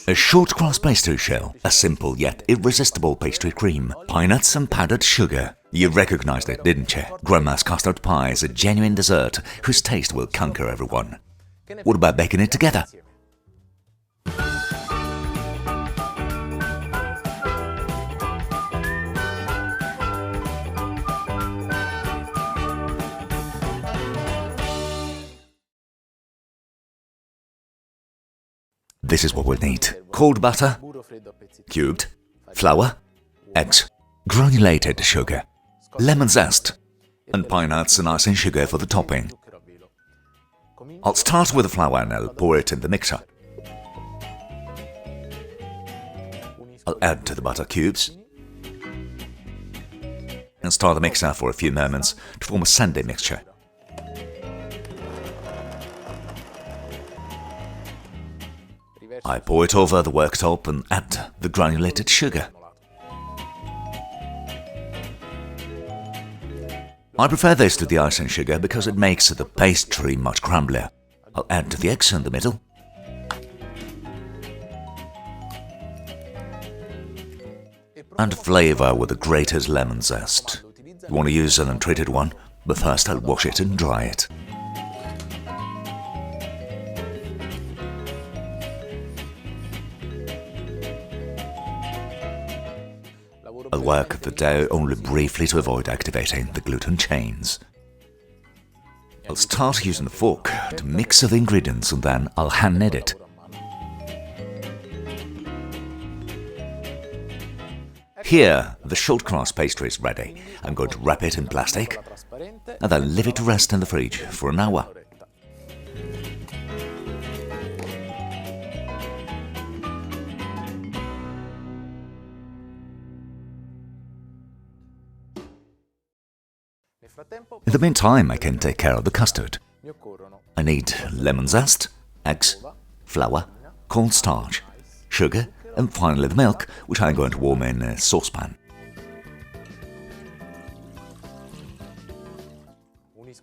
A short crust pastry shell, a simple yet irresistible pastry cream, pine nuts and powdered sugar. You recognized it, didn't you? Grandma's custard pie is a genuine dessert whose taste will conquer everyone. What about baking it together? This is what we'll need. Cold butter, cubed, flour, eggs, granulated sugar, lemon zest, and pine nuts and icing sugar for the topping. I'll start with the flour and I'll pour it in the mixer. I'll add to the butter cubes and stir the mixer for a few moments to form a sandy mixture. I pour it over the worktop and add the granulated sugar. I prefer this to the icing sugar because it makes the pastry much crumblier. I'll add the eggs in the middle. And flavor with the grated lemon zest. You want to use an untreated one, but first I'll wash it and dry it. I'll work the dough only briefly to avoid activating the gluten chains. I'll start using a fork to mix the ingredients and then I'll hand knead it. Here, the short crust pastry is ready. I'm going to wrap it in plastic and then leave it to rest in the fridge for an hour. In the meantime, I can take care of the custard. I need lemon zest, eggs, flour, cornstarch, sugar, and finally the milk, which I'm going to warm in a saucepan.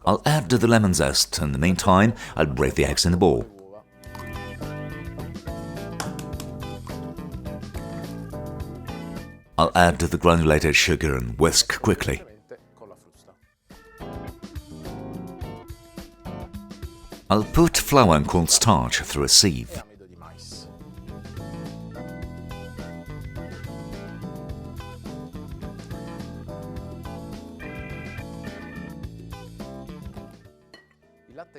I'll add the lemon zest, and in the meantime, I'll break the eggs in the bowl. I'll add the granulated sugar and whisk quickly. I'll put flour and cornstarch through a sieve.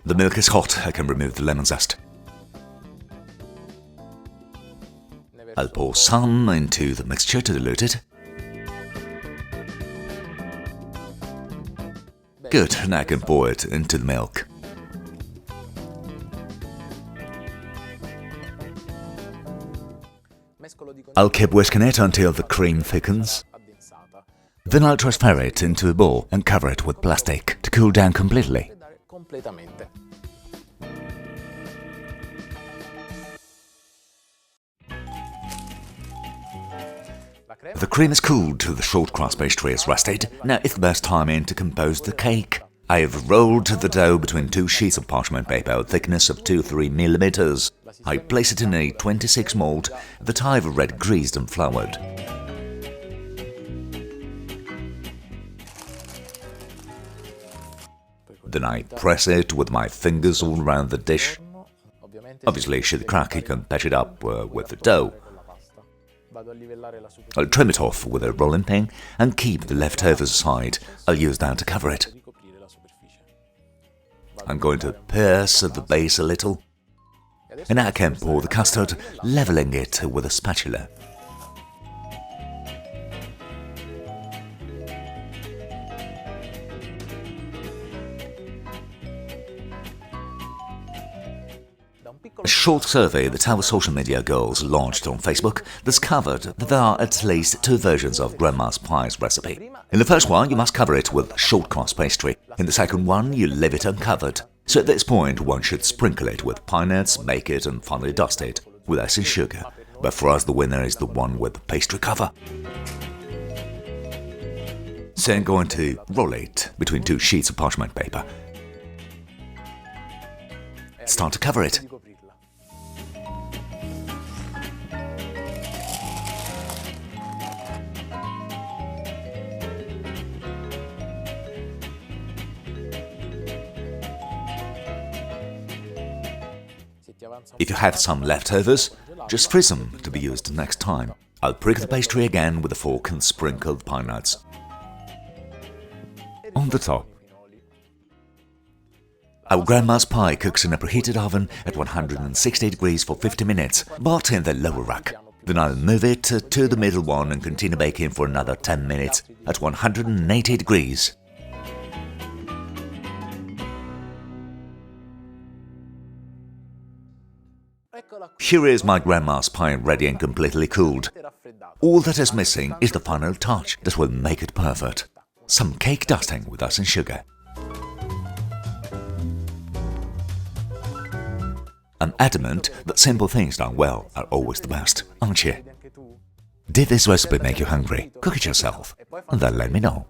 The milk is hot, I can remove the lemon zest. I'll pour some into the mixture to dilute it. Good, now I can pour it into the milk. I'll keep whisking it until the cream thickens. Then I'll transfer it into a bowl and cover it with plastic to cool down completely. The cream is cooled, the short crust pastry is rested. Now is the best time to compose the cake. I have rolled the dough between two sheets of parchment paper of thickness of 2-3 millimeters. I place it in a 26 mold that I've already greased and floured. Then I press it with my fingers all around the dish. Obviously, should the crack, you can patch it up with the dough. I'll trim it off with a rolling pin and keep the leftovers aside. I'll use that to cover it. I'm going to pierce the base a little, and I can pour the custard, leveling it with a spatula. A short survey that our social media girls launched on Facebook discovered that there are at least two versions of Grandma's Pie's recipe. In the first one, you must cover it with short crust pastry. In the second one, you leave it uncovered. So at this point, one should sprinkle it with pine nuts, bake it, and finally dust it with ice and sugar. But for us, the winner is the one with the pastry cover. So I'm going to roll it between two sheets of parchment paper. Start to cover it. If you have some leftovers, just freeze them to be used next time. I'll prick the pastry again with a fork and sprinkle the pine nuts on the top. Our grandma's pie cooks in a preheated oven at 160 degrees for 50 minutes, but in the lower rack. Then I'll move it to the middle one and continue baking for another 10 minutes at 180 degrees. Here is my grandma's pie ready and completely cooled. All that is missing is the final touch that will make it perfect. Some cake dusting with icing sugar. I'm adamant that simple things done well are always the best, aren't you? Did this recipe make you hungry? Cook it yourself, and then let me know.